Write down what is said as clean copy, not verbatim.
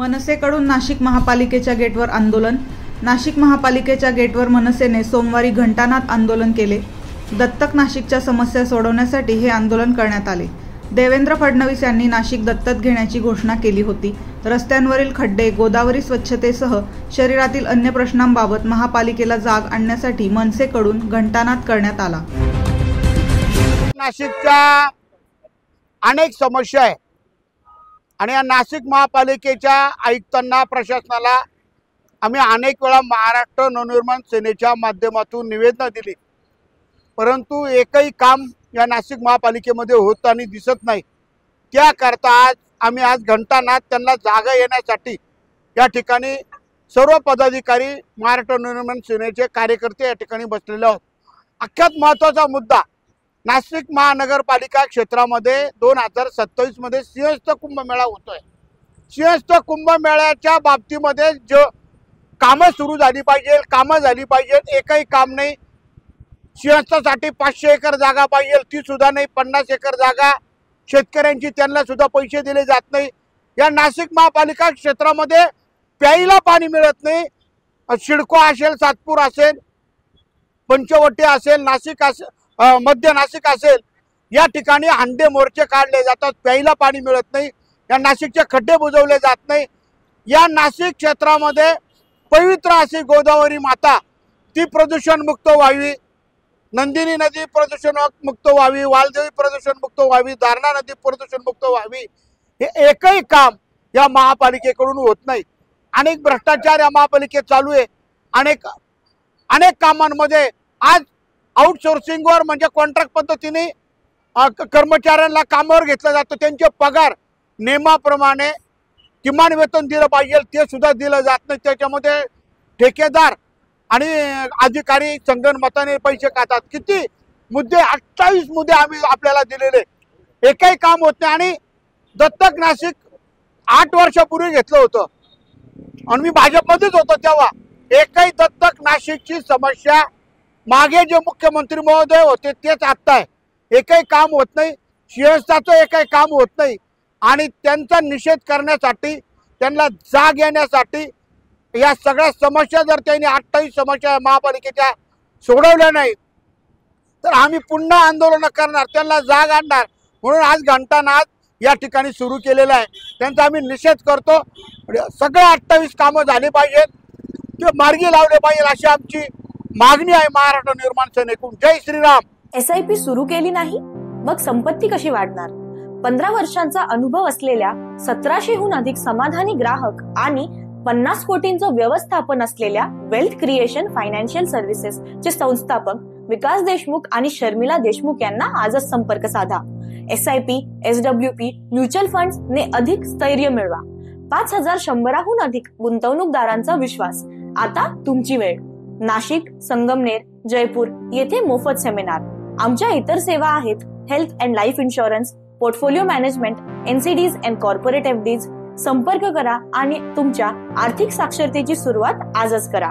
मनसेकडून नाशिक महापालिकेच्या गेटवर आंदोलन. नाशिक महापालिकेच्या गेटवर मनसेने सोमवारी घंटानाद आंदोलन केले. दत्तक नाशिकच्या समस्या सोडवण्यासाठी हे आंदोलन करण्यात आले. देवेंद्र फडणवीस यांनी नाशिक दत्तक घेण्याची घोषणा केली होती. रस्त्यांवरील खड्डे, गोदावरी स्वच्छतेसह शहरातील अन्य प्रश्नांबाबत महापालिकेला जाग आणण्यासाठी मनसेकडून घंटानाद करण्यात आला. नाशिकच्या अनेक समस्या आहे आणि या नाशिक महापालिकेच्या आयुक्तांना, प्रशासनाला आम्ही अनेक वेळा महाराष्ट्र नवनिर्माण सेनेच्या माध्यमातून निवेदन दिली, परंतु एकही काम या नाशिक महापालिकेमध्ये होताना दिसत नाही. त्याकरता आम्ही आज घंटानाद त्यांना जागा येण्यासाठी या ठिकाणी सर्व पदाधिकारी, महाराष्ट्र नवनिर्माण सेनेचे कार्यकर्ते या ठिकाणी बसलेले आहोत. अख्यात महत्त्वाचा मुद्दा, नाशिक महानगरपालिका क्षेत्रामध्ये 2027 मध्ये सिंहस्थ कुंभमेळा होतोय. सिंहस्थ कुंभमेळ्याच्या बाबतीमध्ये जो कामं सुरू झाली पाहिजे, कामं झाली पाहिजे, एकही काम नाही. सिंहस्थासाठी 500 एकर जागा पाहिजे, ती सुद्धा नाही. 50 एकर जागा शेतकऱ्यांची, त्यांना सुद्धा पैसे दिले जात नाही. या नाशिक महापालिका क्षेत्रामध्ये प्यायला पाणी मिळत नाही. सिडको असेल, सातपूर असेल, पंचवटी असेल, नाशिक असेल, मध्य नाशिक असेल, या ठिकाणी हंडे मोर्चे काढले जातात, प्यायला पाणी मिळत नाही. या नाशिकचे खड्डे बुजवले जात नाही. या नाशिक क्षेत्रामध्ये पवित्र अशी गोदावरी माता ती प्रदूषण मुक्त व्हावी, नंदिनी नदी प्रदूषण मुक्त व्हावी, वालदेवी प्रदूषण मुक्त व्हावी, दारणा नदी प्रदूषण मुक्त व्हावी, हे एकही काम या महापालिकेकडून होत नाही. अनेक भ्रष्टाचार या महापालिकेत चालू आहे. अनेक कामांमध्ये आज आउटसोर्सिंगवर म्हणजे कॉन्ट्रॅक्ट पद्धतीने कर्मचाऱ्यांना कामावर घेतलं जातं. त्यांचे पगार नियमाप्रमाणे किमान वेतन दिलं पाहिजे ते सुद्धा दिलं जात नाही. त्याच्यामध्ये ठेकेदार आणि अधिकारी संगनमताने पैसे खातात. किती मुद्दे, 28 मुद्दे आम्ही आपल्याला दिलेले, एकही काम होत नाही. आणि दत्तक नाशिक 8 वर्षापूर्वी घेतलं होतं आणि मी भाजपमध्येच होतो तेव्हा. एकही दत्तक नाशिकची समस्या, मागे जे मुख्यमंत्री महोदय होते तेच आत्ता आहे, एकही काम होत नाही. सिंहस्थाचं एकही काम होत नाही. आणि त्यांचा निषेध करण्यासाठी, त्यांना जाग येण्यासाठी, या सगळ्या समस्या जर त्यांनी 28 समस्या महापालिकेच्या सोडवल्या नाही तर आम्ही पुन्हा आंदोलन करणार, त्यांना जाग आणणार. म्हणून आज घंटानाद या ठिकाणी सुरू केलेला आहे. त्यांचा आम्ही निषेध करतो. सगळे 28 कामं झाली पाहिजेत, ते मार्गी लावले पाहिजे अशी आमची मागणी आहे महाराष्ट्र निर्माण सेनेकडून. जय श्रीराम. SIP सुरू केली नाही मग संपत्ती कशी वाढणार? 15 वर्षांचा अनुभव असलेल्या 1700हून अधिक समाधानी ग्राहक आणि 50 कोटींचं व्यवस्थापन असलेल्या वेल्थ क्रिएशन फायनान्शियल सर्व्हिसेस चे संस्थापक विकास देशमुख आणि शर्मिला देशमुख यांना आजच संपर्क साधा. SIP, SWP, म्युच्युअल फंड्स ने अधिक स्थैर्य मिळवा. 5100हून अधिक गुंतवणूकदारांचा विश्वास. आता तुमची वेळ. नाशिक, संगमनेर, जयपूर येथे मोफत सेमिनार. आमच्या इतर सेवा आहेत health and life insurance, portfolio management, NCDs and corporate FDs. संपर्क करा आणि तुमच्या आर्थिक साक्षरतेची सुरुवात आजच करा.